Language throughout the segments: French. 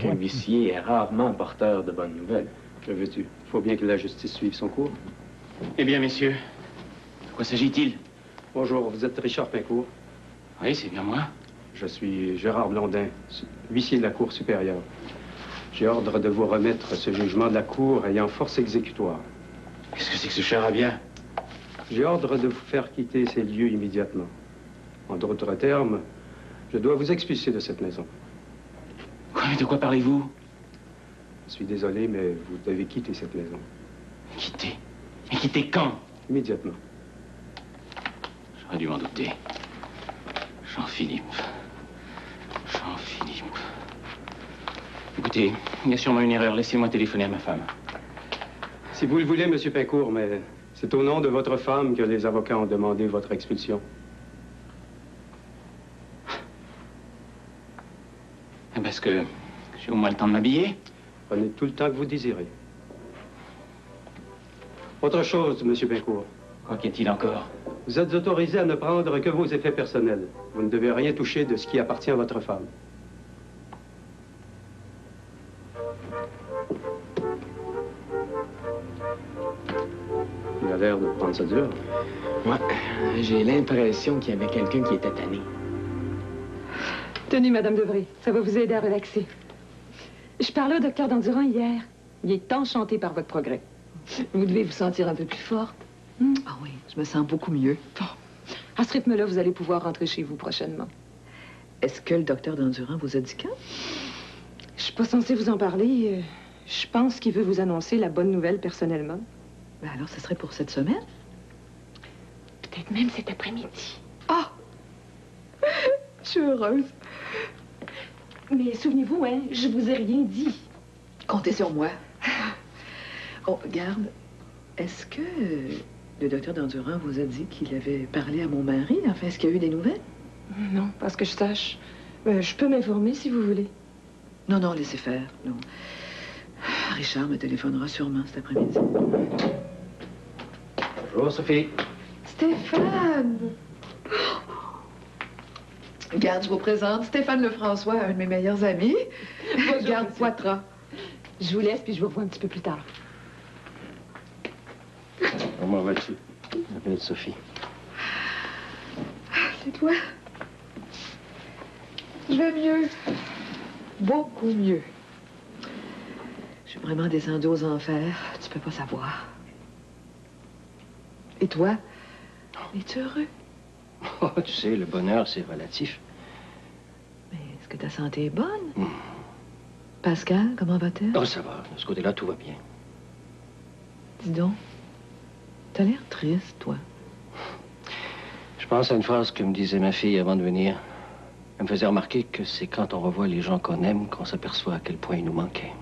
qu'un huissier est rarement porteur de bonnes nouvelles. Que veux-tu? Il faut bien que la justice suive son cours. Eh bien, messieurs, de quoi s'agit-il? Bonjour, vous êtes Richard Pincourt? Oui, c'est bien moi. Je suis Gérard Blondin, huissier de la Cour supérieure. J'ai ordre de vous remettre ce jugement de la Cour ayant force exécutoire. Qu'est-ce que c'est que ce charabia? J'ai ordre de vous faire quitter ces lieux immédiatement. En d'autres termes, je dois vous expulser de cette maison. Quoi, mais de quoi parlez-vous? Je suis désolé, mais vous devez quitter cette maison. Quitter? Mais quitter quand? Immédiatement. J'aurais dû m'en douter. Jean-Philippe. Jean-Philippe. Écoutez, il y a sûrement une erreur. Laissez-moi téléphoner à ma femme. Si vous le voulez, Monsieur Pincourt, mais c'est au nom de votre femme que les avocats ont demandé votre expulsion. Parce que j'ai au moins le temps de m'habiller. Prenez tout le temps que vous désirez. Autre chose, Monsieur Pincourt. Quoi qu'y a-t-il encore? Vous êtes autorisé à ne prendre que vos effets personnels. Vous ne devez rien toucher de ce qui appartient à votre femme. Il a l'air de prendre ça dur. Ouais, j'ai l'impression qu'il y avait quelqu'un qui était tanné. Tenez, Madame Devré, ça va vous aider à relaxer. Je parlais au docteur Dandurand hier. Il est enchanté par votre progrès. Vous devez vous sentir un peu plus forte. Ah oui, je me sens beaucoup mieux. Bon. À ce rythme-là, vous allez pouvoir rentrer chez vous prochainement. Est-ce que le docteur Dandurand vous a dit quand? Je suis pas censée vous en parler. Je pense qu'il veut vous annoncer la bonne nouvelle personnellement. Ben alors, ce serait pour cette semaine? Peut-être même cet après-midi. Ah! Je suis heureuse. Mais souvenez-vous, hein, je vous ai rien dit. Comptez sur moi. Oh, garde, est-ce que le docteur Dandurand vous a dit qu'il avait parlé à mon mari? Enfin, est-ce qu'il y a eu des nouvelles? Non, parce que je sache. Je peux m'informer si vous voulez. Non, non, laissez faire, non. Richard me téléphonera sûrement cet après-midi. Bonjour, Sophie. Stéphane! Garde, je vous présente Stéphane Lefrançois, un de mes meilleurs amis. Bonjour, Garde monsieur. Poitras. Je vous laisse, puis je vous revois un petit peu plus tard. Comment vas-tu? Je m'appelle Sophie. C'est toi? Je vais mieux. Beaucoup mieux. Je suis vraiment descendue aux enfers. Tu peux pas savoir. Et toi? Es-tu heureux? Oh, tu sais, le bonheur, c'est relatif. Mais est-ce que ta santé est bonne? Pascal, comment va-t-elle? Oh, ça va. De ce côté-là, tout va bien. Dis donc, t'as l'air triste, toi. Je pense à une phrase que me disait ma fille avant de venir. Elle me faisait remarquer que c'est quand on revoit les gens qu'on aime qu'on s'aperçoit à quel point ils nous manquaient.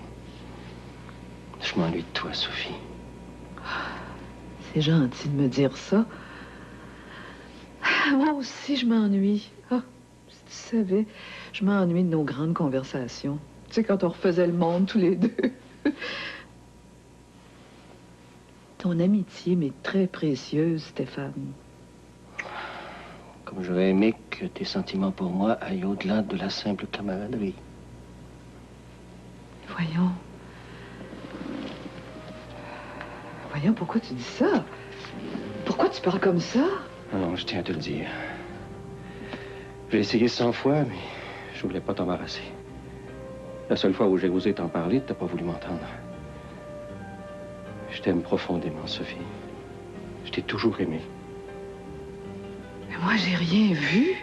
Je m'ennuie de toi, Sophie. C'est gentil de me dire ça. Moi aussi, je m'ennuie. Ah, si tu savais, je m'ennuie de nos grandes conversations. Tu sais, quand on refaisait le monde tous les deux. Ton amitié m'est très précieuse, Stéphane. Comme j'aurais aimé que tes sentiments pour moi aillent au-delà de la simple camaraderie. Voyons. Voyons, pourquoi tu dis ça? Pourquoi tu parles comme ça? Non, je tiens à te le dire. J'ai essayé 100 fois, mais je voulais pas t'embarrasser. La seule fois où j'ai osé t'en parler, t'as pas voulu m'entendre. Je t'aime profondément, Sophie. Je t'ai toujours aimé. Mais moi, j'ai rien vu.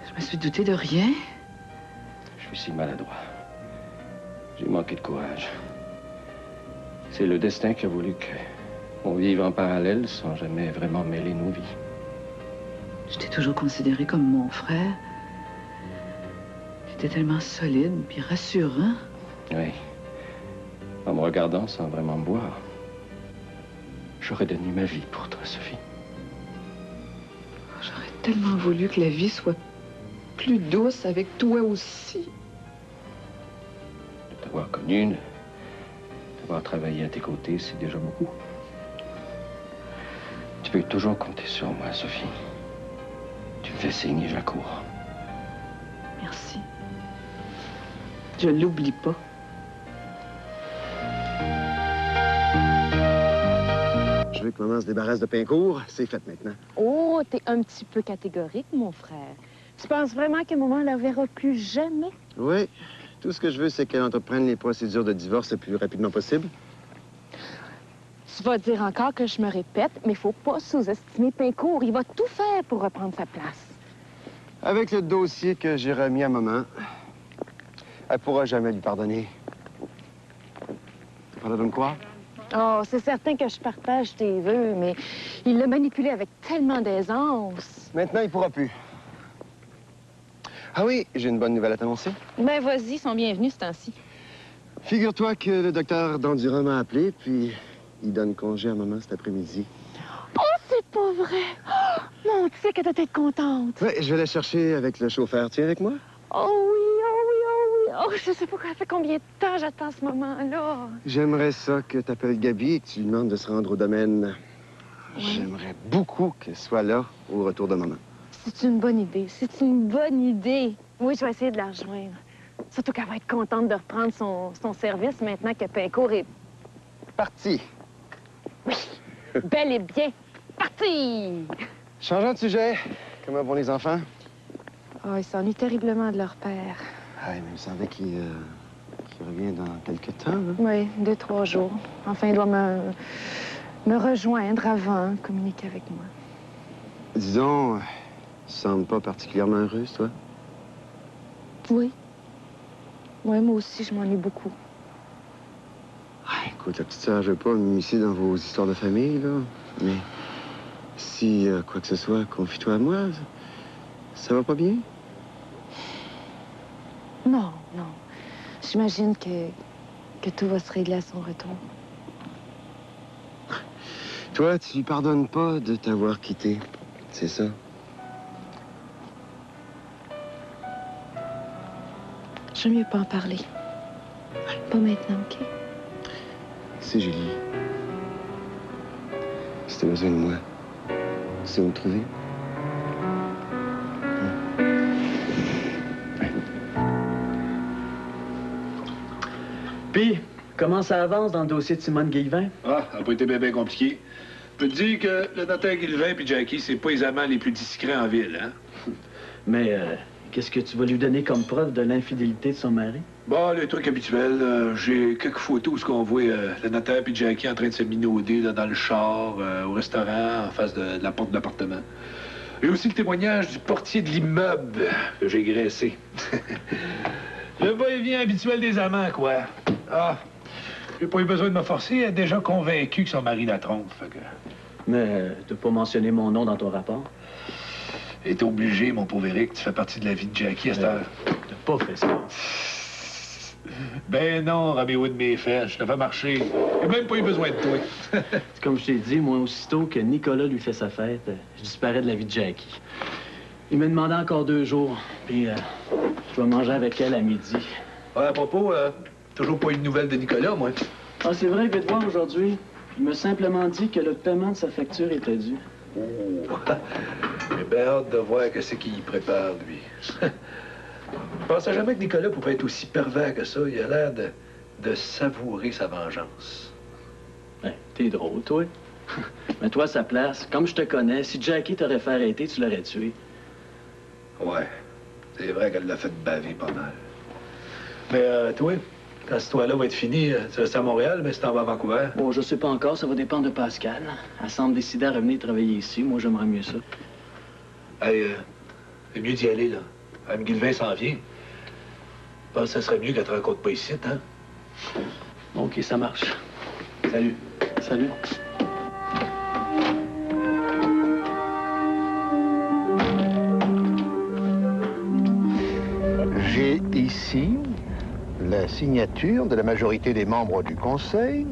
Je me suis doutée de rien. Je suis si maladroit. J'ai manqué de courage. C'est le destin qui a voulu qu'on vive en parallèle sans jamais vraiment mêler nos vies. Je t'ai toujours considéré comme mon frère. T'étais tellement solide puis rassurant. Oui. En me regardant sans vraiment me boire. J'aurais donné ma vie pour toi, Sophie. J'aurais tellement voulu que la vie soit plus douce avec toi aussi. De t'avoir connu, d'avoir travaillé à tes côtés, c'est déjà beaucoup. Tu peux toujours compter sur moi, Sophie. Tu me fais signe, je la cours. Merci. Je l'oublie pas. Je veux que maman se débarrasse de Pincourt. C'est fait maintenant. Oh, t'es un petit peu catégorique, mon frère. Tu penses vraiment que maman la verra plus jamais? Oui. Tout ce que je veux, c'est qu'elle entreprenne les procédures de divorce le plus rapidement possible. Tu vas dire encore que je me répète, mais faut pas sous-estimer Pincourt. Il va tout faire pour reprendre sa place. Avec le dossier que j'ai remis à maman, elle pourra jamais lui pardonner. Pardonne quoi? Oh, c'est certain que je partage tes vœux, mais il l'a manipulé avec tellement d'aisance. Maintenant, il pourra plus. Ah oui, j'ai une bonne nouvelle à t'annoncer. Ben, vas-y, ils sont bienvenus ce temps-ci. Figure-toi que le docteur Dandurand m'a appelé, puis il donne congé à maman cet après-midi. Oh, c'est pas vrai! Oh, non, tu sais qu'elle doit être contente. Oui, je vais la chercher avec le chauffeur. Tu es avec moi? Oh oui, oh oui, oh oui. Oh, je sais pas, ça fait combien de temps j'attends ce moment-là. J'aimerais ça que tu appelles Gabi et que tu lui demandes de se rendre au domaine. Oui. J'aimerais beaucoup qu'elle soit là au retour de maman. C'est une bonne idée. C'est une bonne idée. Oui, je vais essayer de la rejoindre. Surtout qu'elle va être contente de reprendre son service maintenant que Pincourt est... Parti. Oui, bel et bien parti. Changeant de sujet, comment vont les enfants? Oh, ils s'ennuient terriblement de leur père. Ah, mais il me semblait qu'il revient dans quelques temps, là. Oui, 2-3 jours. Enfin, il doit me rejoindre avant, communiquer avec moi. Disons, tu sembles pas particulièrement heureuse, toi? Oui. Oui, moi aussi, je m'ennuie beaucoup. Ah, écoute, la petite sœur, je veux pas m'immiscer dans vos histoires de famille, là. Mais si quoi que ce soit, confie-toi à moi. Ça va pas bien? Non, non. J'imagine que tout va se régler à son retour. Toi, tu lui pardonnes pas de t'avoir quitté. C'est ça? J'aime mieux pas en parler. Pas maintenant, OK? C'est Julie. Si t'as besoin de moi, tu sais où me trouver? Puis, comment ça avance dans le dossier de Simone Guilvin? Ah, ça n'a pas été bien compliqué. Je peux te dire que le notaire Guilvin et Jackie, c'est pas les amants les plus discrets en ville, hein? Mais qu'est-ce que tu vas lui donner comme preuve de l'infidélité de son mari? Bon, les trucs habituels. J'ai quelques photos où on voit le notaire et Jackie en train de se minauder là, dans le char, au restaurant, en face de la porte de l'appartement. Et aussi le témoignage du portier de l'immeuble que j'ai graissé. Le va-et-vient habituel des amants, quoi. Ah, j'ai pas eu besoin de me forcer. Elle est déjà convaincue que son mari la trompe, fait que... Mais t'as pas mentionné mon nom dans ton rapport? T'es obligé, mon pauvre Éric. Tu fais partie de la vie de Jackie à cette heure. T'as pas fait ça. Ben non, Roméo de mes fesses. Je te fais marcher. J'ai même pas eu besoin de toi. Comme je t'ai dit, moi, aussitôt que Nicolas lui fait sa fête, je disparais de la vie de Jackie. Il m'a demandé encore 2 jours, puis je vais manger avec elle à midi. Ouais, à propos, toujours pas eu de nouvelles de Nicolas, moi. Ah, c'est vrai, vite voir aujourd'hui. Il m'a simplement dit que le paiement de sa facture était dû. Oh. J'ai bien hâte de voir ce qu'il prépare, lui. Je pensais jamais que Nicolas pouvait être aussi pervers que ça. Il a l'air de savourer sa vengeance. Ben, t'es drôle, toi. Mais toi, à sa place, comme je te connais, si Jackie t'aurait fait arrêter, tu l'aurais tué. Ouais. C'est vrai qu'elle l'a fait baver pas mal. Mais toi, quand cette histoire-là va être finie, tu restes à Montréal, mais si t'en vas à Vancouver. Bon, je sais pas encore, ça va dépendre de Pascal. Elle semble décider à revenir travailler ici. Moi, j'aimerais mieux ça. Hey, c'est mieux d'y aller, là. Mme Guilvin s'en vient. Je pense que ça serait mieux qu'elle te rencontre pas ici, hein? OK, ça marche. Salut. Salut. J'ai ici la signature de la majorité des membres du Conseil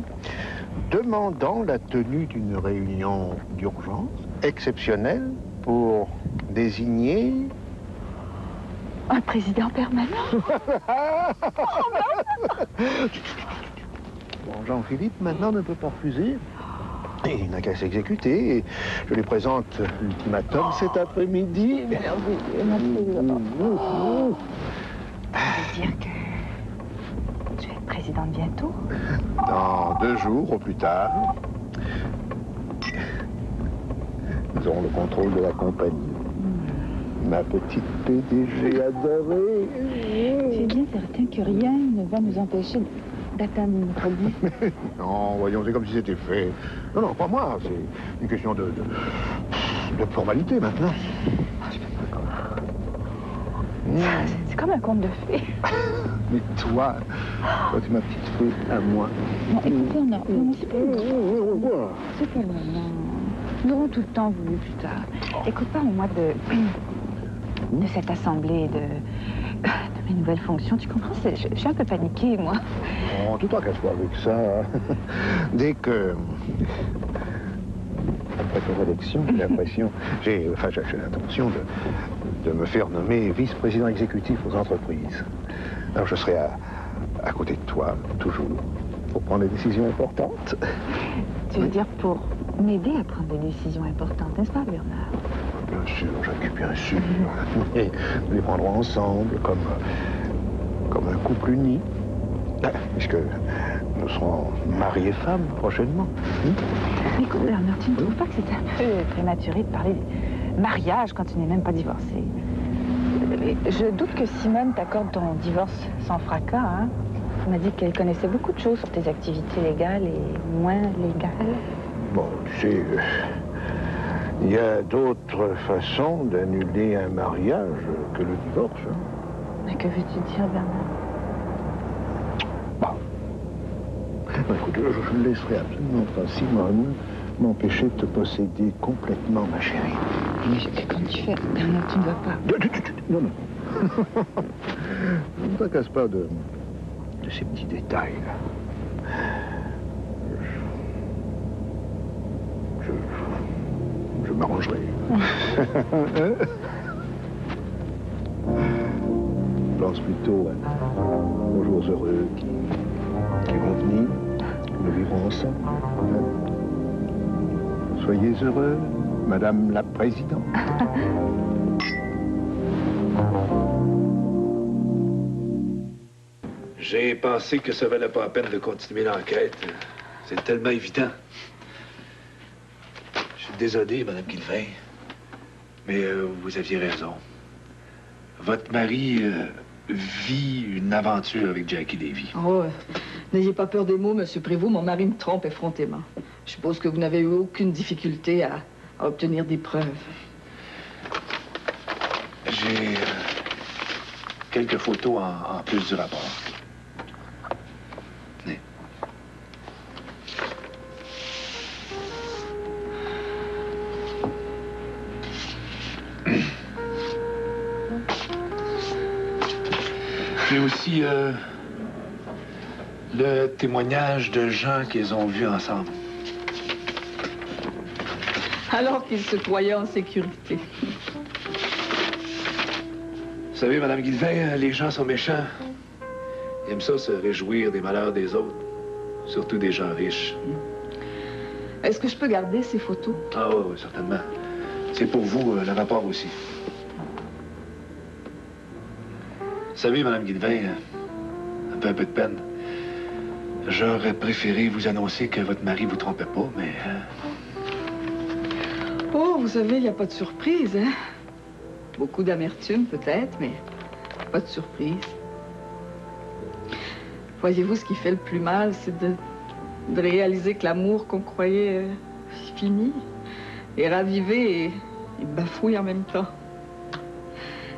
demandant la tenue d'une réunion d'urgence exceptionnelle pour désigner... Un président permanent? Bon, Jean-Philippe, maintenant, ne peut pas refuser. Et il n'a qu'à s'exécuter. Je lui présente l'ultimatum cet après-midi. présidente bientôt. Dans 2 jours au plus tard, nous aurons le contrôle de la compagnie. Ma petite PDG adorée. Tu es bien certain que rien ne va nous empêcher d'atteindre notre but? Non, voyons, c'est comme si c'était fait. Non, non, pas moi. C'est une question de formalité maintenant. C'est comme un conte de fées. Mais toi, tu es ma petite fée à moi. Bon, écoutez, non, c'est pas vrai. C'est pas vrai, non. Nous aurons tout le temps voulu plus tard. Écoute, parle-moi de cette assemblée, de mes nouvelles fonctions. Tu comprends? Je suis un peu paniquée, moi. Non, tout en casse-toi avec ça. Dès que... Après ton élection, j'ai l'impression... J'ai l'intention de me faire nommer vice-président exécutif aux entreprises. Alors je serai à côté de toi, toujours, pour prendre des décisions importantes. Tu veux dire pour m'aider à prendre des décisions importantes, n'est-ce pas, Bernard? Bien sûr, Jackie, bien sûr. Et nous les prendrons ensemble, comme un couple uni. Puisque nous serons mariés femmes prochainement. Écoute, Bernard, tu ne trouves pas que c'est un peu prématuré de parler de mariage quand tu n'es même pas divorcé? Je doute que Simone t'accorde ton divorce sans fracas, hein? Elle m'a dit qu'elle connaissait beaucoup de choses sur tes activités légales et moins légales. Bon, tu sais, il y a d'autres façons d'annuler un mariage que le divorce. Hein? Mais que veux-tu dire, Bernard? Écoute, je ne laisserai absolument pas Simone m'empêcher de te posséder complètement, ma chérie. Mais quand tu fais, Bernard, tu ne vas pas. Non, non. Ne t'inquiète pas de ces petits détails, là. Je m'arrangerai. Je pense plutôt aux jours heureux qui vont venir. Nous vivrons ensemble. Soyez heureux, Madame la Présidente. J'ai pensé que ça valait pas la peine de continuer l'enquête. C'est tellement évident. Je suis désolé, Madame Guilvin, mais vous aviez raison. Votre mari vit une aventure avec Jackie Lévy. Oh, n'ayez pas peur des mots, Monsieur Prévost. Mon mari me trompe effrontément. Je suppose que vous n'avez eu aucune difficulté à obtenir des preuves. J'ai quelques photos en plus du rapport. Tenez. J'ai aussi le témoignage de gens qu'ils ont vus ensemble. Alors qu'ils se croyaient en sécurité. Vous savez, Madame Guilvin, les gens sont méchants. Ils aiment ça se réjouir des malheurs des autres, surtout des gens riches. Est-ce que je peux garder ces photos? Ah oui, certainement. C'est pour vous, le rapport aussi. Vous savez, Madame Guilvin, un peu de peine. J'aurais préféré vous annoncer que votre mari vous trompait pas, mais... Oh, vous savez, il n'y a pas de surprise, hein? Beaucoup d'amertume, peut-être, mais pas de surprise. Voyez-vous, ce qui fait le plus mal, c'est de réaliser que l'amour qu'on croyait fini est ravivé et bafouille en même temps.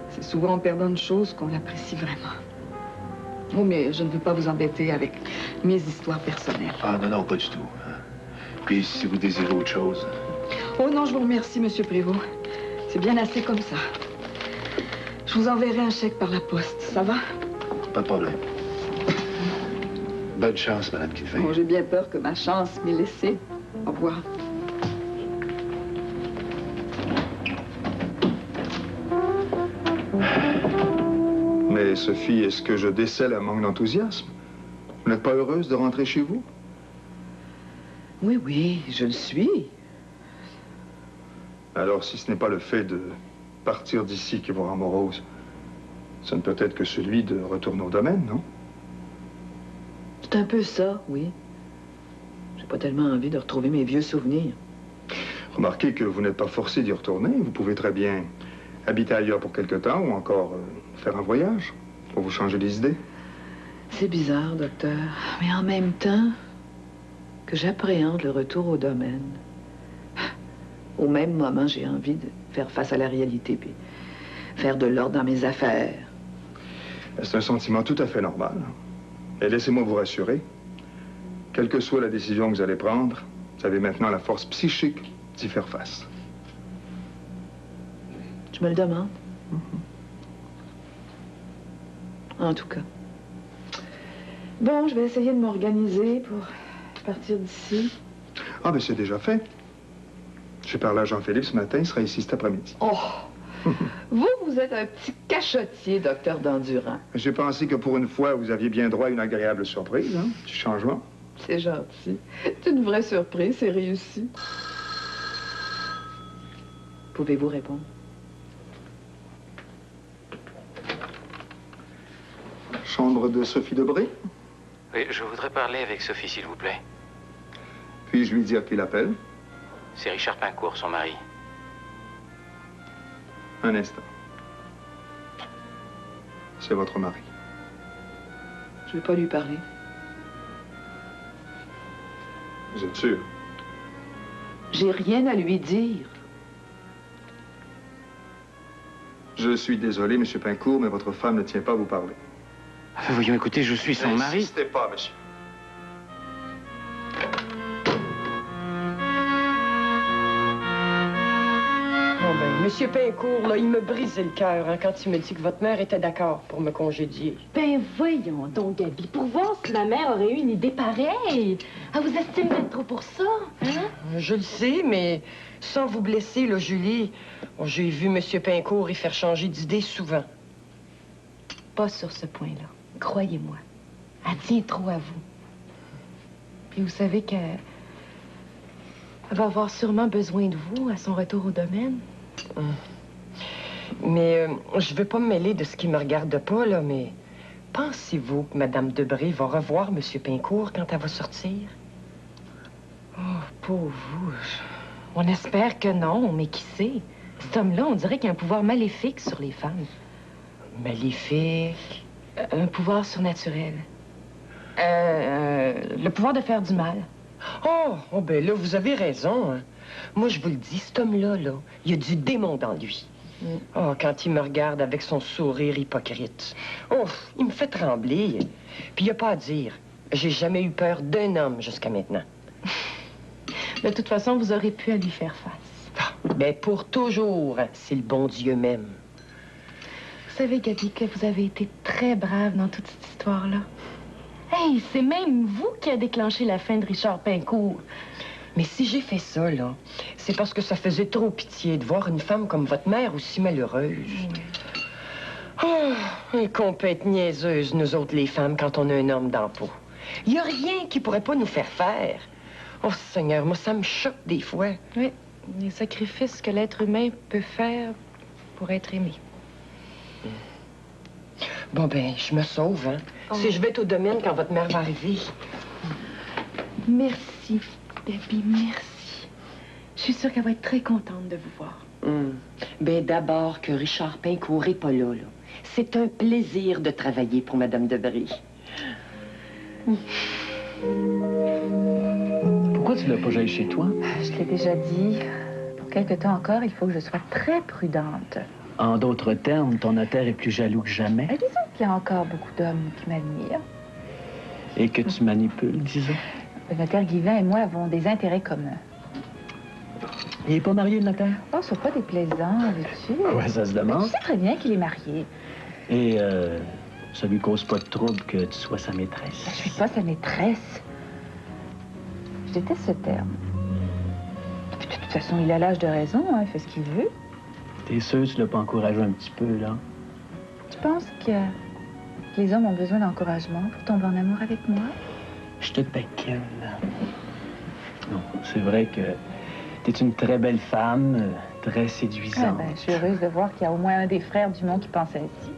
C'est souvent en perdant une chose qu'on l'apprécie vraiment. Oh, mais je ne veux pas vous embêter avec mes histoires personnelles. Ah, non, non, pas du tout. Puis, si vous désirez autre chose... Oh non, je vous remercie, Monsieur Prévost. C'est bien assez comme ça. Je vous enverrai un chèque par la poste. Ça va? Pas de problème. Bonne chance, Madame Guilvin. Bon, j'ai bien peur que ma chance m'ait laissé. Au revoir. Mais Sophie, est-ce que je décèle un manque d'enthousiasme? Vous n'êtes pas heureuse de rentrer chez vous? Oui, oui, je le suis. Alors, si ce n'est pas le fait de partir d'ici qui vous rend morose, ce ne peut être que celui de retourner au domaine, non? C'est un peu ça, oui. J'ai pas tellement envie de retrouver mes vieux souvenirs. Remarquez que vous n'êtes pas forcé d'y retourner. Vous pouvez très bien habiter ailleurs pour quelque temps ou encore faire un voyage pour vous changer les idées. C'est bizarre, docteur, mais en même temps que j'appréhende le retour au domaine, au même moment, j'ai envie de faire face à la réalité puis faire de l'ordre dans mes affaires. C'est un sentiment tout à fait normal. Et laissez-moi vous rassurer, quelle que soit la décision que vous allez prendre, vous avez maintenant la force psychique d'y faire face. Je me le demande. En tout cas. Bon, je vais essayer de m'organiser pour partir d'ici. Ah, ben c'est déjà fait. J'ai parlé à Jean-Philippe ce matin, il sera ici cet après-midi. Oh! Vous êtes un petit cachotier, docteur Dandurand. J'ai pensé que pour une fois, vous aviez bien droit à une agréable surprise, hein? Petit changement. C'est gentil. C'est une vraie surprise, c'est réussi. Pouvez-vous répondre? Chambre de Sophie Debré? Oui, je voudrais parler avec Sophie, s'il vous plaît. Puis-je lui dire qu'il appelle? C'est Richard Pincourt, son mari. Un instant. C'est votre mari. Je vais pas lui parler. Vous êtes sûr? J'ai rien à lui dire. Je suis désolé, M. Pincourt, mais votre femme ne tient pas à vous parler. Voyons, écoutez, je suis son mari. N'insistez pas, monsieur. Monsieur Pincourt, là, il me brisait le cœur hein, quand il me dit que votre mère était d'accord pour me congédier. Ben voyons donc, Gabi, pour voir si ma mère aurait eu une idée pareille. Elle vous estime bien trop pour ça, hein? Je le sais, mais sans vous blesser, là, Julie, j'ai vu Monsieur Pincourt y faire changer d'idée souvent. Pas sur ce point-là. Croyez-moi. Elle tient trop à vous. Puis vous savez qu'elle va avoir sûrement besoin de vous à son retour au domaine. Mais je veux pas me mêler de ce qui me regarde pas, là, mais pensez-vous que Mme Debré va revoir M. Pincourt quand elle va sortir? Oh, pauvre vous. On espère que non, mais qui sait? Cet homme-là, on dirait qu'il a un pouvoir maléfique sur les femmes. Maléfique? Un pouvoir surnaturel. Le pouvoir de faire du mal. Oh, ben là, vous avez raison, hein. Moi, je vous le dis, cet homme-là, là, il y a du démon dans lui. Oh, quand il me regarde avec son sourire hypocrite. Oh, il me fait trembler. Puis il n'y a pas à dire. J'ai jamais eu peur d'un homme jusqu'à maintenant. De toute façon, vous aurez pu à lui faire face. Ben, pour toujours, si le bon Dieu m'aime. Vous savez, Gabi, que vous avez été très brave dans toute cette histoire-là. Hey, c'est même vous qui a déclenché la fin de Richard Pincourt. Mais si j'ai fait ça, là, c'est parce que ça faisait trop pitié de voir une femme comme votre mère aussi malheureuse. Oh, une compète niaiseuse, nous autres, les femmes, quand on a un homme dans la peau. Il n'y a rien qui pourrait pas nous faire faire. Oh, Seigneur, moi, ça me choque des fois. Oui, les sacrifices que l'être humain peut faire pour être aimé. Bon, ben, je me sauve, hein. Oh. Si je vais au domaine quand votre mère va arriver. Merci, Gabi, merci. Je suis sûre qu'elle va être très contente de vous voir. Ben, d'abord que Richard Pincourt n'est pas là, là. C'est un plaisir de travailler pour Mme Debré. Pourquoi tu l'as pas j'aille chez toi? Je l'ai déjà dit. Pour quelque temps encore, il faut que je sois très prudente. En d'autres termes, ton notaire est plus jaloux que jamais. Disons qu'il y a encore beaucoup d'hommes qui m'admirent. Et que tu manipules, disons. Le notaire Guillain et moi avons des intérêts communs. Il n'est pas marié, le notaire? Oh, c'est pas déplaisant, veux-tu? Ouais, ça se demande. Tu sais très bien qu'il est marié. Et ça lui cause pas de trouble que tu sois sa maîtresse. Je suis pas sa maîtresse. Je déteste ce terme. De toute façon, il a l'âge de raison, hein, il fait ce qu'il veut. T'es sûr que tu l'as pas encouragé un petit peu, là? Tu penses que les hommes ont besoin d'encouragement pour tomber en amour avec moi? Je te taquine. Non, c'est vrai que t'es une très belle femme, très séduisante. Ah ben, je suis heureuse de voir qu'il y a au moins un des frères Dumont qui pense ainsi.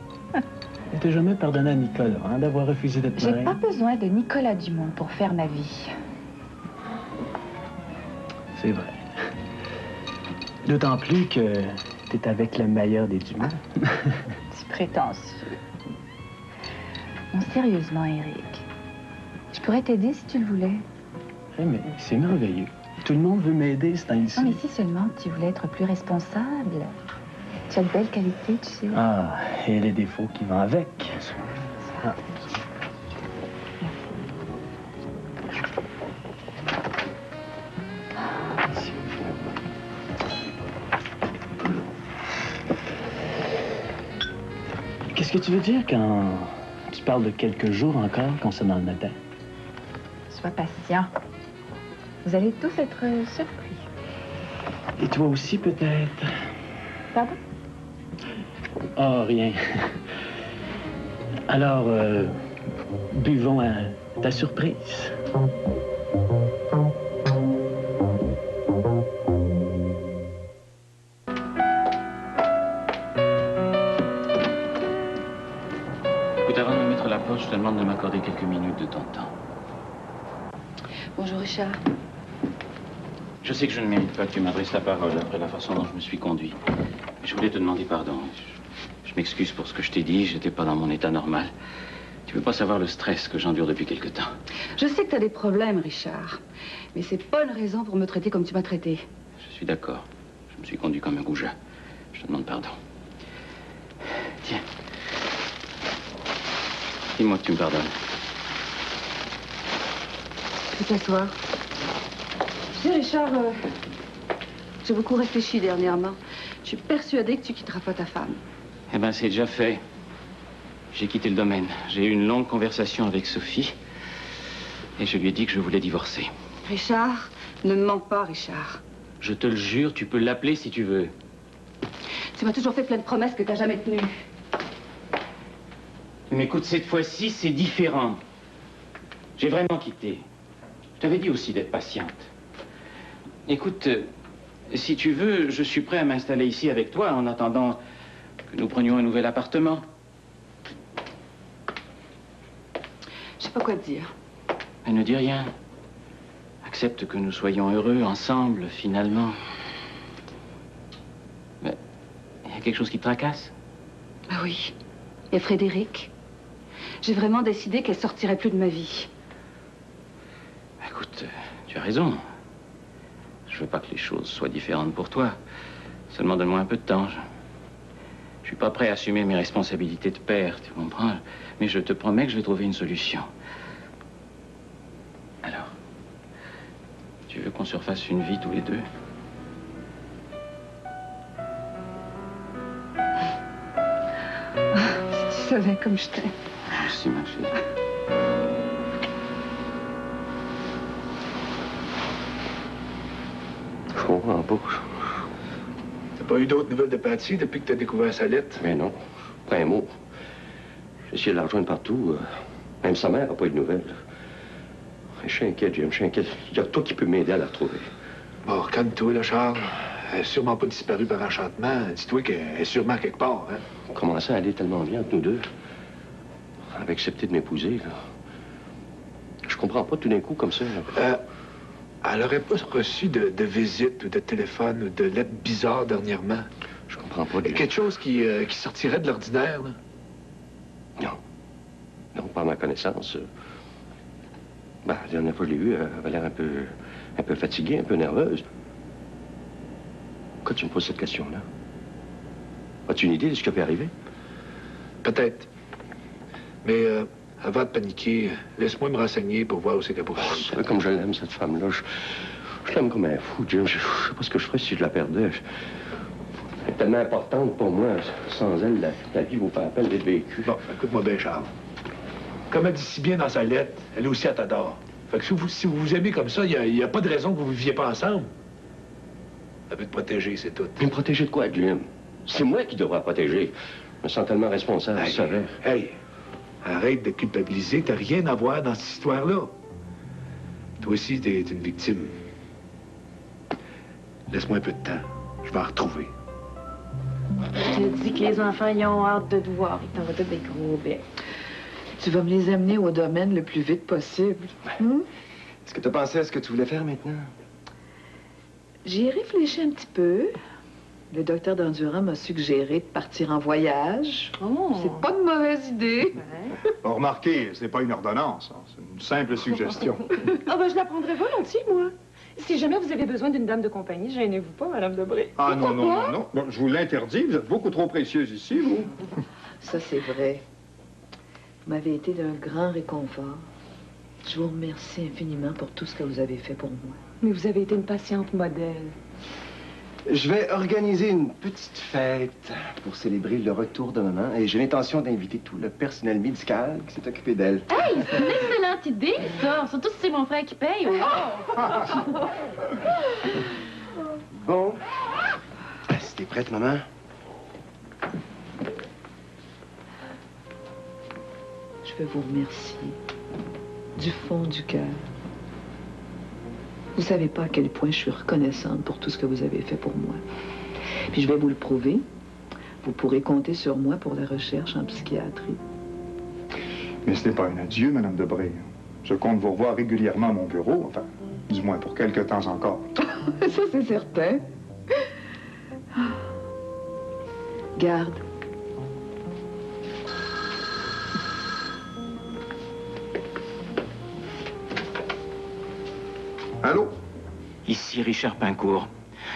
Tu t'es jamais pardonné à Nicolas, hein, d'avoir refusé d'être J'ai marraine? pas besoin de Nicolas Dumont pour faire ma vie. C'est vrai. D'autant plus que t'es avec le meilleur des Dumont. C'est prétentieux. Non, sérieusement, Eric. Je pourrais t'aider si tu le voulais. Eh, mais c'est merveilleux. Tout le monde veut m'aider, c'est un ici. Non, mais si seulement tu voulais être plus responsable. Tu as de belles qualités, tu sais. Ah, et les défauts qui vont avec. Ah. Qu'est-ce que tu veux dire quand tu parles de quelques jours encore concernant le matin? Sois patient. Vous allez tous être surpris. Et toi aussi, peut-être? Pardon? Oh, rien. Alors, buvons à ta surprise. Écoute, avant de me mettre à la porte, je te demande de m'accorder quelques minutes de ton temps. Bonjour, Richard. Je sais que je ne mérite pas que tu m'adresses la parole après la façon dont je me suis conduit. Mais je voulais te demander pardon. Je m'excuse pour ce que je t'ai dit, j'étais pas dans mon état normal. Tu peux pas savoir le stress que j'endure depuis quelque temps. Je sais que tu as des problèmes, Richard. Mais c'est pas une raison pour me traiter comme tu m'as traité. Je suis d'accord. Je me suis conduit comme un goujat. Je te demande pardon. Tiens. Dis-moi que tu me pardonnes. Tu peux t'asseoir. Tu sais, Richard, j'ai beaucoup réfléchi dernièrement. Je suis persuadée que tu quitteras pas ta femme. Eh bien, c'est déjà fait. J'ai quitté le domaine. J'ai eu une longue conversation avec Sophie. Et je lui ai dit que je voulais divorcer. Richard, ne me mens pas, Richard. Je te le jure, tu peux l'appeler si tu veux. Tu m'as toujours fait plein de promesses que tu n'as jamais tenues. Mais écoute, cette fois-ci, c'est différent. J'ai vraiment quitté. Je t'avais dit aussi d'être patiente. Écoute, si tu veux, je suis prêt à m'installer ici avec toi en attendant que nous prenions un nouvel appartement. Je sais pas quoi te dire. Mais ne dis rien. Accepte que nous soyons heureux ensemble, finalement. Mais il y a quelque chose qui te tracasse? Ah oui. Il y a Frédéric. J'ai vraiment décidé qu'elle sortirait plus de ma vie. Écoute, tu as raison. Je veux pas que les choses soient différentes pour toi. Seulement donne-moi un peu de temps. Je suis pas prêt à assumer mes responsabilités de père, tu comprends? Mais je te promets que je vais trouver une solution. Alors, tu veux qu'on se refasse une vie tous les deux? Si tu savais comme je t'aime. Merci, ma fille. Je comprends pas. T'as pas eu d'autres nouvelles de Patty depuis que t'as découvert sa lettre? Mais non, pas un mot. J'ai essayé de la rejoindre partout. Même sa mère n'a pas eu de nouvelles. Je suis inquiet, Jim, je suis inquiet. Il y a toi qui peux m'aider à la retrouver. Bon, calme-toi, là, Charles. Elle n'est sûrement pas disparue par enchantement. Dis-toi qu'elle est sûrement quelque part, hein? On commençait à aller tellement bien entre nous deux. Elle avait accepté de m'épouser, là. Je comprends pas tout d'un coup comme ça. Elle aurait pas reçu de visite ou de téléphone ou de lettres bizarres dernièrement. Je comprends pas, Jim. Quelque chose qui sortirait de l'ordinaire, là? Non. Non, pas à ma connaissance. Ben, la dernière fois que je l'ai vue, elle avait l'air un peu fatiguée, un peu nerveuse. Pourquoi tu me poses cette question-là? As-tu une idée de ce qui peut arriver? Peut-être. Mais avant de paniquer, laisse-moi me renseigner pour voir où c'est qu'elle pourrait aller. Comme je l'aime, cette femme-là. Je l'aime comme un fou, Jim. Je sais pas ce que je ferais si je la perdais. Elle est tellement importante pour moi. Sans elle, la vie vaut pas la peine d'être vécue. Bon, écoute-moi bien, Charles. Comme elle dit si bien dans sa lettre, elle aussi, elle t'adore. Fait que si vous vous aimez comme ça, il n'y a pas de raison que vous ne viviez pas ensemble. Elle veut te protéger, c'est tout. Mais me protéger de quoi, Jim? C'est moi qui devrais la protéger. Je me sens tellement responsable, tu savais. Hey, arrête de culpabiliser. T'as rien à voir dans cette histoire-là. Toi aussi, t'es une victime. Laisse-moi un peu de temps. Je vais en retrouver. Je te dis que les enfants, ils ont hâte de te voir. Ils t'envoient tous des gros becs. Tu vas me les amener au domaine le plus vite possible. Est-ce que tu as pensé à ce que tu voulais faire maintenant? J'y ai réfléchi un petit peu. Le docteur d'Endurant m'a suggéré de partir en voyage. Oh. C'est pas de mauvaise idée. Bon, remarquez, ce n'est pas une ordonnance, hein. C'est une simple suggestion. Ah ben, je la prendrais volontiers, moi. Si jamais vous avez besoin d'une dame de compagnie, gênez-vous pas, Madame Debré. Ah non, non, non, non. Bon, je vous l'interdis, vous êtes beaucoup trop précieuse ici, vous. Ça, c'est vrai. Vous m'avez été d'un grand réconfort. Je vous remercie infiniment pour tout ce que vous avez fait pour moi. Mais vous avez été une patiente modèle. Je vais organiser une petite fête pour célébrer le retour de maman et j'ai l'intention d'inviter tout le personnel médical qui s'est occupé d'elle. Hey, c'est une excellente idée, ça. Surtout si c'est mon frère qui paye. Bon. Si t'es prête, maman? Je veux vous remercier du fond du cœur. Vous savez pas à quel point je suis reconnaissante pour tout ce que vous avez fait pour moi. Puis je vais vous le prouver. Vous pourrez compter sur moi pour la recherche en psychiatrie. Mais ce n'est pas un adieu, Madame Debré. Je compte vous revoir régulièrement à mon bureau, enfin, du moins pour quelques temps encore. Ça, c'est certain. Garde. Allô? Ici Richard Pincourt.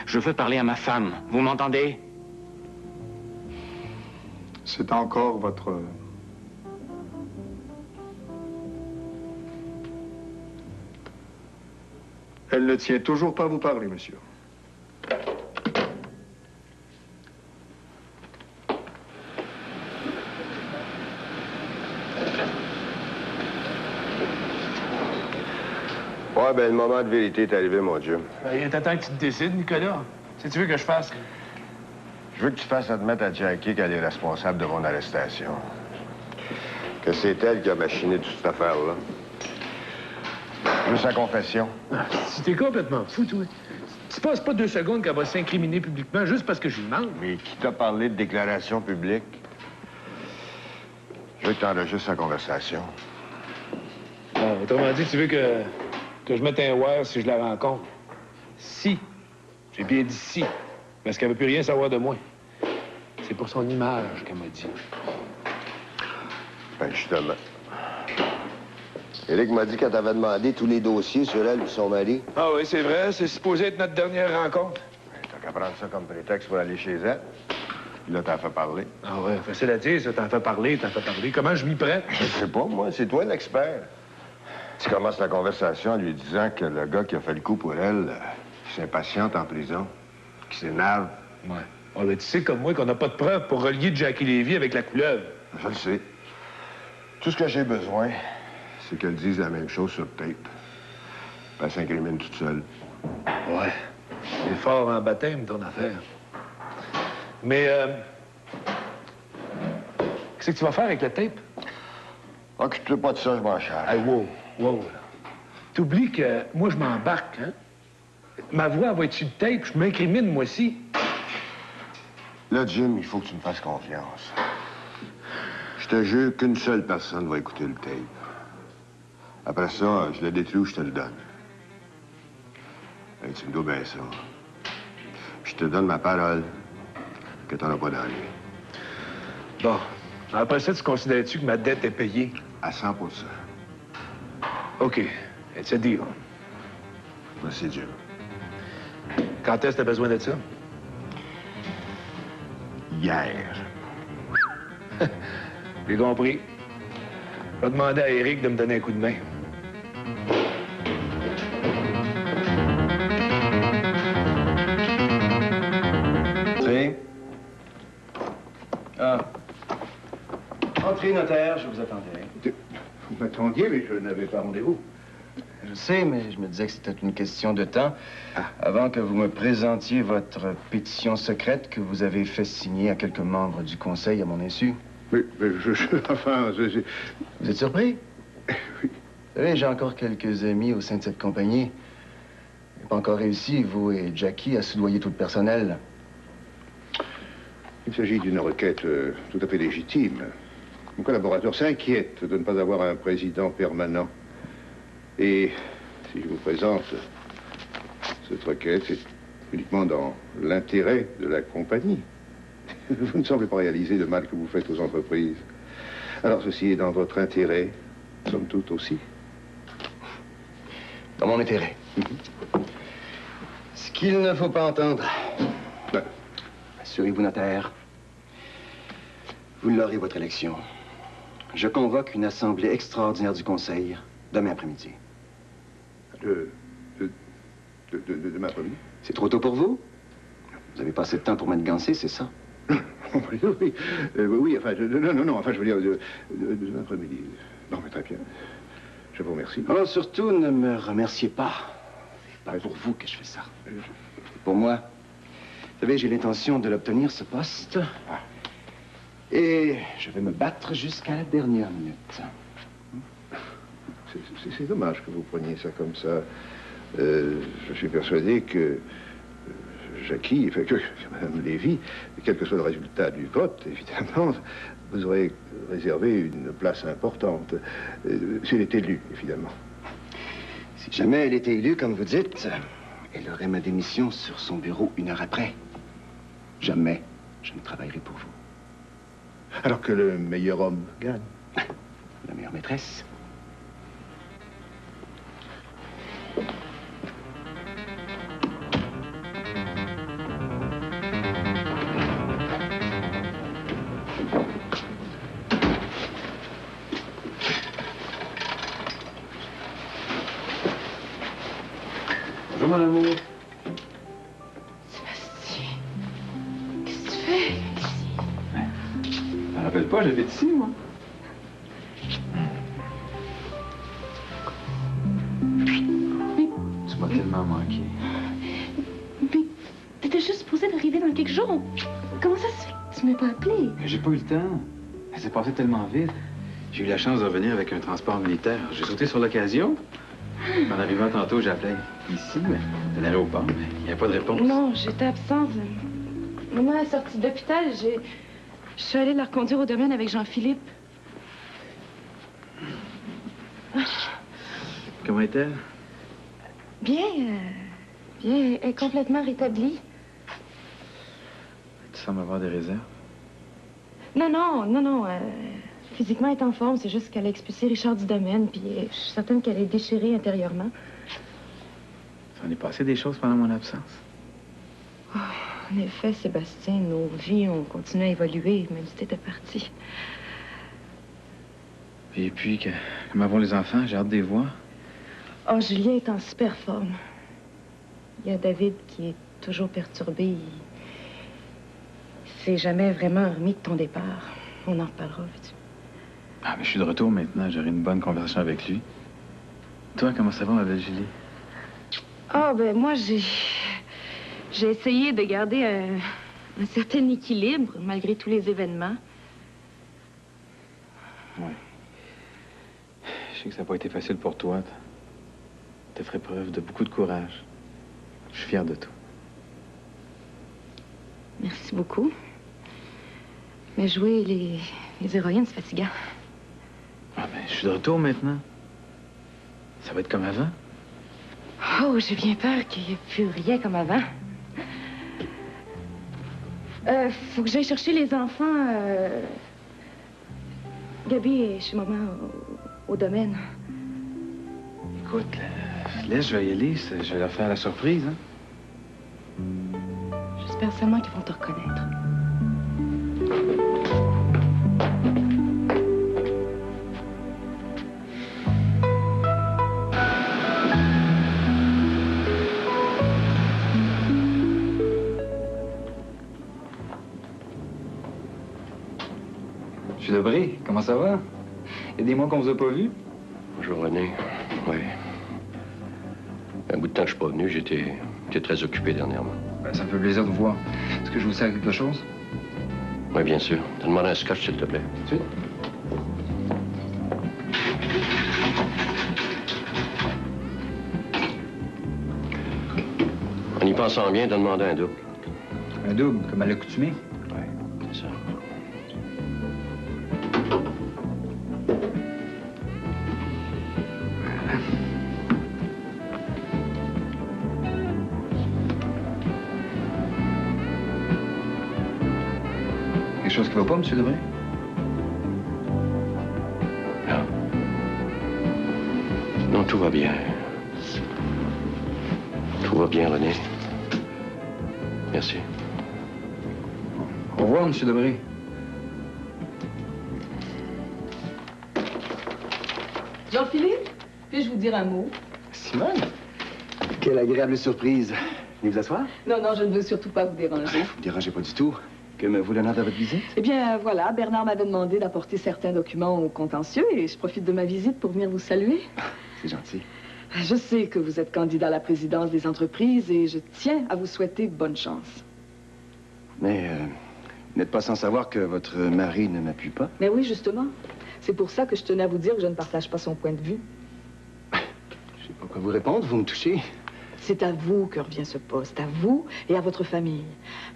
Je veux parler à ma femme. Vous m'entendez? C'est encore votre... Elle ne tient toujours pas à vous parler, monsieur. Ouais, ben le moment de vérité est arrivé, mon Dieu. Il est temps que tu te décides, Nicolas. Si tu veux que je fasse... Je veux que tu fasses admettre à Jackie qu'elle est responsable de mon arrestation. Que c'est elle qui a machiné toute cette affaire-là. Je veux sa confession. Si t'es complètement fou, toi. Tu passes pas 2 secondes qu'elle va s'incriminer publiquement juste parce que je lui demande. Mais qui t'a parlé de déclaration publique? Je veux que tu enregistres sa conversation. Ah, autrement dit, tu veux que je mette un wire si je la rencontre? Si. J'ai bien dit si. Parce qu'elle veut plus rien savoir de moi. C'est pour son image qu'elle m'a dit. Ben, justement. Éric m'a dit qu'elle t'avait demandé tous les dossiers sur elle ou son mari. Ah oui, c'est vrai. C'est supposé être notre dernière rencontre. T'as qu'à prendre ça comme prétexte pour aller chez elle. Puis là, t'en fais parler. Ah ouais, facile à dire, ça. T'en fais parler, t'en fais parler. Comment je m'y prête? Je sais pas, moi. C'est toi l'expert. Tu commences la conversation en lui disant que le gars qui a fait le coup pour elle, qui s'impatiente en prison, qui s'énerve. Ouais. Oh, ben, tu sais comme moi qu'on n'a pas de preuves pour relier Jackie Lévy avec la couleuvre. Je le sais. Tout ce que j'ai besoin, c'est qu'elle dise la même chose sur tape. Elle s'incrimine toute seule. Ouais. C'est fort en baptême, ton affaire. Mais, qu'est-ce que tu vas faire avec la tape? Occupe-toi pas de ça, je m'en charge. Hey, wow. T'oublies que moi, je m'embarque, hein? Ma voix va être sur le tape, je m'incrimine, moi aussi. Là, Jim, il faut que tu me fasses confiance. Je te jure qu'une seule personne va écouter le tape. Après ça, je le détruis ou je te le donne. Hey, tu me dois bien ça. Je te donne ma parole que t'en as pas dans lui. Bon. Après ça, tu considères-tu que ma dette est payée? À 100%. OK. It's a deal. Merci, Jim. Quand est-ce que t'as besoin de ça? Hier. J'ai compris. Je vais demander à Éric de me donner un coup de main. Entrez. Ah. Entrez, notaire, je vous attendais. Vous m'attendiez, mais je n'avais pas rendez-vous. Je sais, mais je me disais que c'était une question de temps avant que vous me présentiez votre pétition secrète que vous avez fait signer à quelques membres du conseil à mon insu. Mais enfin, Vous êtes surpris? Oui. Vous savez, j'ai encore quelques amis au sein de cette compagnie. Vous n'avez pas encore réussi, vous et Jackie, à soudoyer tout le personnel. Il s'agit d'une requête tout à fait légitime. Mon collaborateur s'inquiète de ne pas avoir un président permanent. Et si je vous présente cette requête, c'est uniquement dans l'intérêt de la compagnie. Vous ne semblez pas réaliser le mal que vous faites aux entreprises. Alors ceci est dans votre intérêt, somme toute aussi. Dans mon intérêt. Ce qu'il ne faut pas entendre. Ben. Assurez-vous, notaire. Vous l'aurez, votre élection. Je convoque une assemblée extraordinaire du Conseil demain après-midi. Demain après-midi? C'est trop tôt pour vous? Vous avez pas assez de temps pour m'adgancer, c'est ça? Oui, oui, enfin, non, enfin, je veux dire, demain après-midi. Non, mais très bien. Je vous remercie. Oh, surtout, ne me remerciez pas. C'est pas pour vous que je fais ça. Pour moi. Vous savez, j'ai l'intention de l'obtenir, ce poste. Et je vais me battre jusqu'à la dernière minute. C'est dommage que vous preniez ça comme ça. Je suis persuadé que Jackie, enfin que Mme Lévy, quel que soit le résultat du vote, évidemment, vous aurez réservé une place importante. Si elle est élue, évidemment. Si jamais elle était élue, comme vous dites, elle aurait ma démission sur son bureau 1 heure après. Jamais je ne travaillerai pour vous. Alors que le meilleur homme gagne. La meilleure maîtresse. Bonjour, mon amour. Sébastien, qu'est-ce que tu fais ici? Je me rappelle pas, j'habite ici, moi. Tu m'as tellement manqué. Mais t'étais juste supposé d'arriver dans quelques jours. Comment ça se fait que tu m'as pas appelé? J'ai pas eu le temps. Ça s'est passé tellement vite. J'ai eu la chance de revenir avec un transport militaire. J'ai sauté sur l'occasion. En arrivant tantôt, j'appelais ici, mais de l'aéroport, mais il n'y avait pas de réponse. Non, j'étais absente. Maman est sortie de l'hôpital. Je suis allée la reconduire au domaine avec Jean-Philippe. Comment est-elle? Bien, bien. Elle est complètement rétablie. Tu sembles avoir des réserves. Non. Physiquement, elle est en forme. C'est juste qu'elle a expulsé Richard du domaine, puis je suis certaine qu'elle est déchirée intérieurement. Ça en est passé des choses pendant mon absence. Oh, en effet, Sébastien, nos vies ont continué à évoluer, même si t'étais parti. Et puis, comment vont les enfants? J'ai hâte de les voir. Oh, Julien est en super forme. Il y a David qui est toujours perturbé. Il s'est jamais vraiment remis de ton départ. On en reparlera, veux-tu? Ah, mais je suis de retour maintenant. J'aurai une bonne conversation avec lui. Toi, comment ça va, ma belle Julie? Ah, ben moi, j'ai essayé de garder un certain équilibre, malgré tous les événements. Oui. Je sais que ça n'a pas été facile pour toi. T'as fait preuve de beaucoup de courage. Je suis fier de toi. Merci beaucoup. Mais jouer les héroïnes, c'est fatigant. Ah, ben, je suis de retour maintenant. Ça va être comme avant. Oh, j'ai bien peur qu'il n'y ait plus rien comme avant. Faut que j'aille chercher les enfants. Gabi est chez maman au domaine. Écoute, laisse, je vais y aller. Je vais leur faire la surprise, hein. J'espère seulement qu'ils vont te reconnaître. Monsieur Debré, comment ça va? Il y a des mois qu'on vous a pas vu? Bonjour, René. Oui. Un bout de temps que je suis pas venu, j'étais très occupé dernièrement. Ben, ça me fait plaisir de vous voir. Est-ce que je vous sers quelque chose? Oui, bien sûr. T'as demandé un scotch, s'il te plaît. Oui. En y pensant bien, t'as demandé un double. Un double, comme à l'accoutumée? Oui. qui va pas, M. Debré? Non. Non, tout va bien. Tout va bien, René. Merci. Au revoir, M. Debré. Jean-Philippe, puis-je vous dire un mot? Simone? Quelle agréable surprise. Venez vous asseoir? Non, non, je ne veux surtout pas vous déranger. Vous ne dérangez pas du tout. Que me vaut l'honneur de votre visite? Eh bien, voilà, Bernard m'avait demandé d'apporter certains documents au contentieux et je profite de ma visite pour venir vous saluer. C'est gentil. Je sais que vous êtes candidat à la présidence des entreprises et je tiens à vous souhaiter bonne chance. Mais vous n'êtes pas sans savoir que votre mari ne m'appuie pas? Mais oui, justement. C'est pour ça que je tenais à vous dire que je ne partage pas son point de vue. Je sais pas quoi vous répondre, vous me touchez. C'est à vous que revient ce poste, à vous et à votre famille.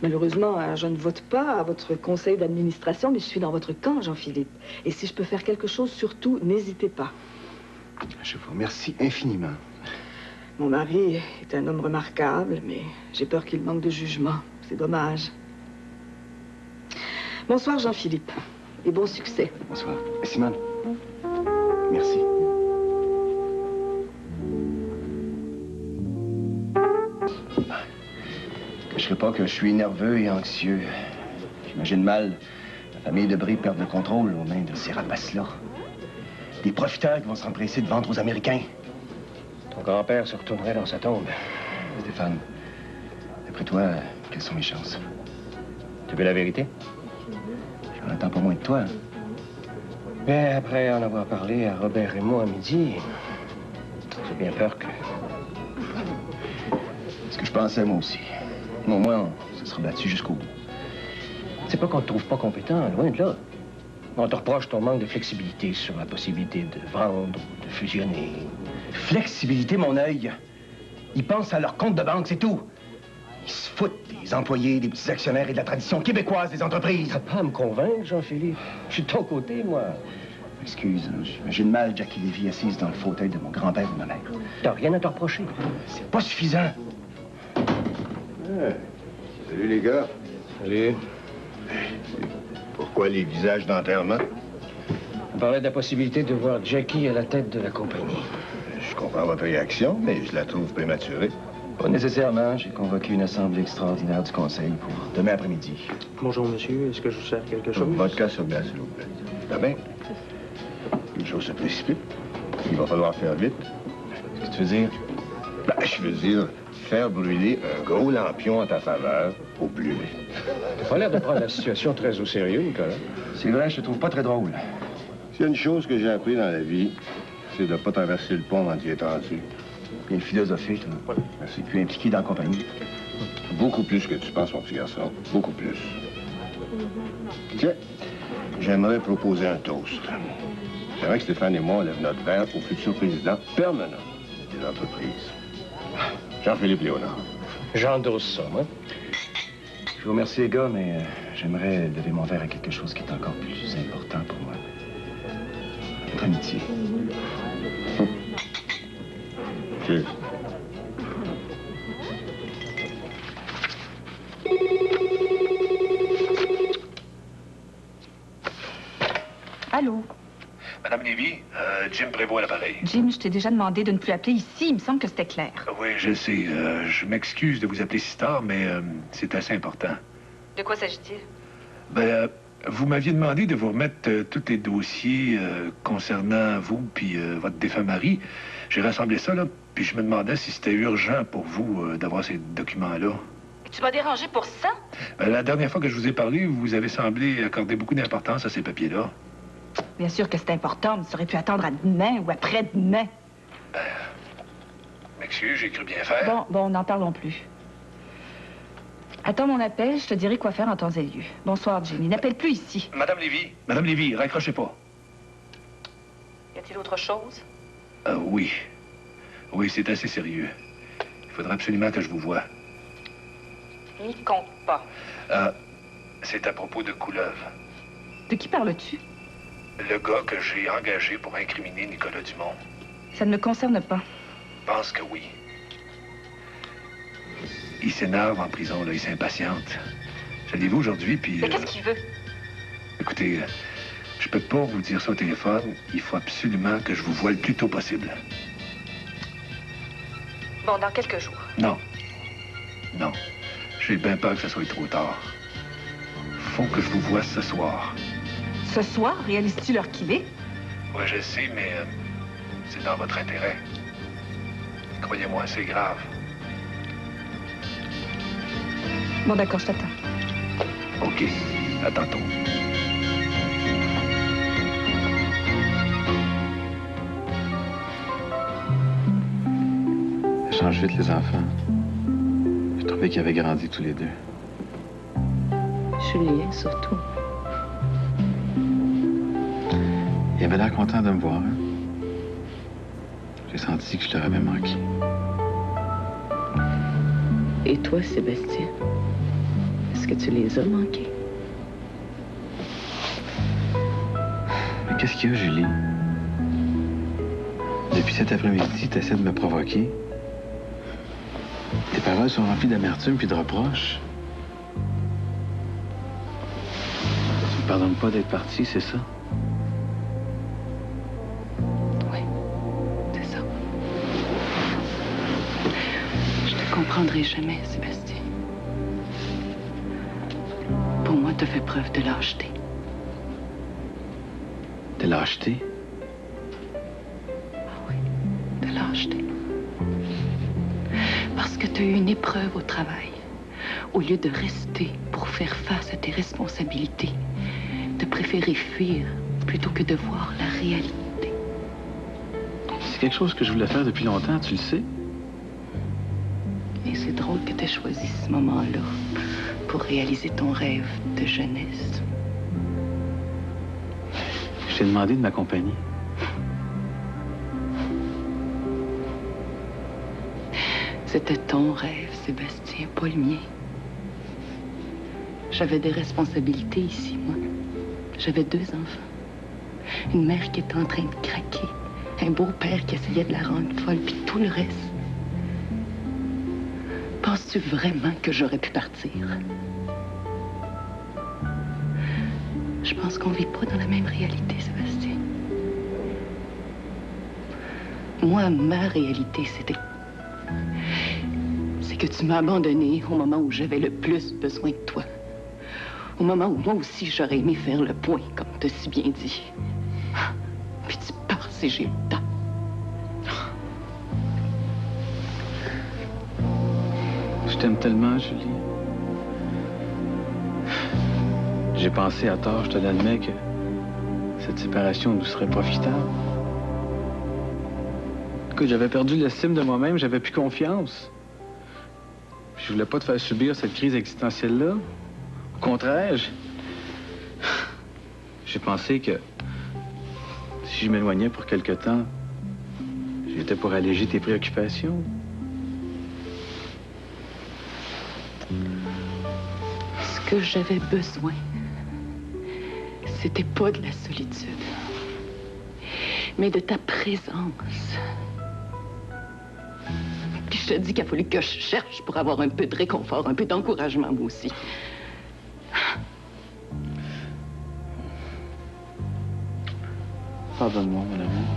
Malheureusement, je ne vote pas à votre conseil d'administration, mais je suis dans votre camp, Jean-Philippe. Et si je peux faire quelque chose, surtout, n'hésitez pas. Je vous remercie infiniment. Mon mari est un homme remarquable, mais j'ai peur qu'il manque de jugement. C'est dommage. Bonsoir, Jean-Philippe. Et bon succès. Bonsoir. Simone, merci. Je ne sais pas que je suis nerveux et anxieux. J'imagine mal la famille de Brie perdre le contrôle aux mains de ces rapaces-là. Des profiteurs qui vont s'empresser de vendre aux Américains. Ton grand-père se retournerait dans sa tombe. Stéphane, d'après toi, quelles sont mes chances? Tu veux la vérité? J'en attends pas moins de toi. Mais après en avoir parlé à Robert et moi à midi, j'ai bien peur que... C'est ce que je pensais, moi aussi. Mais au moins, on se sera battu jusqu'au bout. C'est pas qu'on te trouve pas compétent, loin de là. On te reproche ton manque de flexibilité sur la possibilité de vendre ou de fusionner. Flexibilité, mon œil. Ils pensent à leur compte de banque, c'est tout. Ils se foutent des employés, des petits actionnaires et de la tradition québécoise des entreprises. T'as pas à me convaincre, Jean-Philippe. Je suis de ton côté, moi. Excuse, j'imagine mal Jackie Lévy assise dans le fauteuil de mon grand-père ou de ma mère. T'as rien à te reprocher. C'est pas suffisant. Salut, les gars. Salut. Pourquoi les visages d'enterrement? On parlait de la possibilité de voir Jackie à la tête de la compagnie. Je comprends votre réaction, mais je la trouve prématurée. Pas nécessairement. J'ai convoqué une assemblée extraordinaire du conseil pour demain après-midi. Bonjour, monsieur. Est-ce que je vous sers quelque chose? Vodka sur glace, s'il vous plaît. Ah bien? Une chose se précipite. Il va falloir faire vite. Qu'est-ce que tu veux dire? Ben, je veux dire, faire brûler un gros lampion en ta faveur au plus vite. T'as pas l'air de prendre la situation très au sérieux, Nicolas. C'est vrai, je te trouve pas très drôle. S'il y a une chose que j'ai appris dans la vie, c'est de ne pas traverser le pont en y étendu. Bien philosophé, toi. Merci. Puis impliqué dans la compagnie. Beaucoup plus que tu penses, mon petit garçon. Beaucoup plus. Tiens, j'aimerais proposer un toast. J'aimerais que Stéphane et moi, on lève notre verre au futur président permanent des entreprises. Jean-Philippe Léonard. J'endosse ça, moi. Je vous remercie, les gars, mais j'aimerais lever mon verre à quelque chose qui est encore plus important pour moi. Notre amitié. Cheers. Allô? Madame Lévy, Jim Prévost à l'appareil. Jim, je t'ai déjà demandé de ne plus appeler ici. Il me semble que c'était clair. Oui, je sais. Je m'excuse de vous appeler si tard, mais c'est assez important. De quoi s'agit-il? Ben, vous m'aviez demandé de vous remettre tous les dossiers concernant vous puis votre défunt mari. J'ai rassemblé ça, là, puis je me demandais si c'était urgent pour vous d'avoir ces documents-là. Tu m'as dérangé pour ça? Ben, la dernière fois que je vous ai parlé, vous avez semblé accorder beaucoup d'importance à ces papiers-là. Bien sûr que c'est important, mais ça aurait pu attendre à demain ou après-demain. Ben, m'excuse, j'ai cru bien faire. Bon, n'en parlons plus. Attends mon appel, je te dirai quoi faire en temps et lieu. Bonsoir, Jimmy. N'appelle plus ici. Madame Lévy, raccrochez pas. Y a-t-il autre chose? Oui. Oui, c'est assez sérieux. Il faudra absolument que je vous voie. N'y compte pas. C'est à propos de Couleuvre. De qui parles-tu? Le gars que j'ai engagé pour incriminer Nicolas Dumont. Ça ne me concerne pas. Pense que oui. Il s'énerve en prison, là, il s'impatiente. Je l'ai vu aujourd'hui, puis... Mais qu'est-ce qu'il veut? Écoutez, je peux pas vous dire ça au téléphone. Il faut absolument que je vous voie le plus tôt possible. Bon, dans quelques jours. Non. Non. J'ai bien peur que ce soit trop tard. Faut que je vous voie ce soir. Ce soir, réalises-tu l'heure qu'il est? Oui, je sais, mais c'est dans votre intérêt. Croyez-moi, c'est grave. Bon, d'accord, je t'attends. OK. À tantôt. Ça change vite, les enfants. Je trouvais qu'ils avaient grandi tous les deux. Julien, surtout. Il avait l'air content de me voir. Hein? J'ai senti que je leur avais manqué. Et toi, Sébastien? Est-ce que tu les as manqués? Mais qu'est-ce qu'il y a, Julie? Depuis cet après-midi, tu essaies de me provoquer. Tes paroles sont remplies d'amertume puis de reproches. Tu me pardonnes pas d'être parti, c'est ça? Oui, c'est ça. Je te comprendrai jamais, Sébastien. Pour moi, tu as fait preuve de lâcheté. De lâcheté? De lâcheté. Parce que tu as eu une épreuve au travail. Au lieu de rester pour faire face à tes responsabilités, de préférer fuir plutôt que de voir la réalité. C'est quelque chose que je voulais faire depuis longtemps, tu le sais? Et c'est drôle que tu aies choisi ce moment-là pour réaliser ton rêve de jeunesse. Je t'ai demandé de m'accompagner. C'était ton rêve, Sébastien, pas le mien. J'avais des responsabilités ici, moi. J'avais 2 enfants. Une mère qui était en train de craquer. Un beau-père qui essayait de la rendre folle, puis tout le reste. Penses-tu vraiment que j'aurais pu partir? Je pense qu'on vit pas dans la même réalité, Sébastien. Moi, ma réalité, c'est que tu m'as abandonné au moment où j'avais le plus besoin de toi. Au moment où moi aussi, j'aurais aimé faire le point, comme tu as si bien dit. Puis tu pars si j'ai le temps. Je t'aime tellement, Julie. J'ai pensé à tort, je te l'admets, que cette séparation nous serait profitable. Écoute, j'avais perdu l'estime de moi-même, j'avais plus confiance. Je voulais pas te faire subir cette crise existentielle-là. Au contraire, j'ai pensé que si je m'éloignais pour quelque temps, j'étais pour alléger tes préoccupations. Ce que j'avais besoin, c'était pas de la solitude, mais de ta présence. Puis je te dis qu'il a fallu que je cherche pour avoir un peu de réconfort, un peu d'encouragement, moi aussi. Pardonne-moi, mon amour.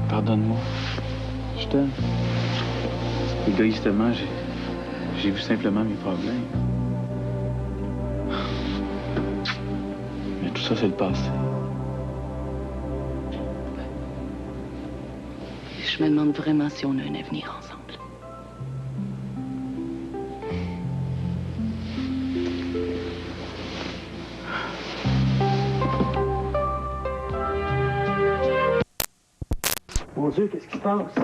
Pardonne-moi. Je t'aime. Égoïstement, j'ai vu simplement mes problèmes. Mais tout ça, c'est le passé. Je me demande vraiment si on a un avenir ensemble. Mon Dieu, qu'est-ce qui se passe?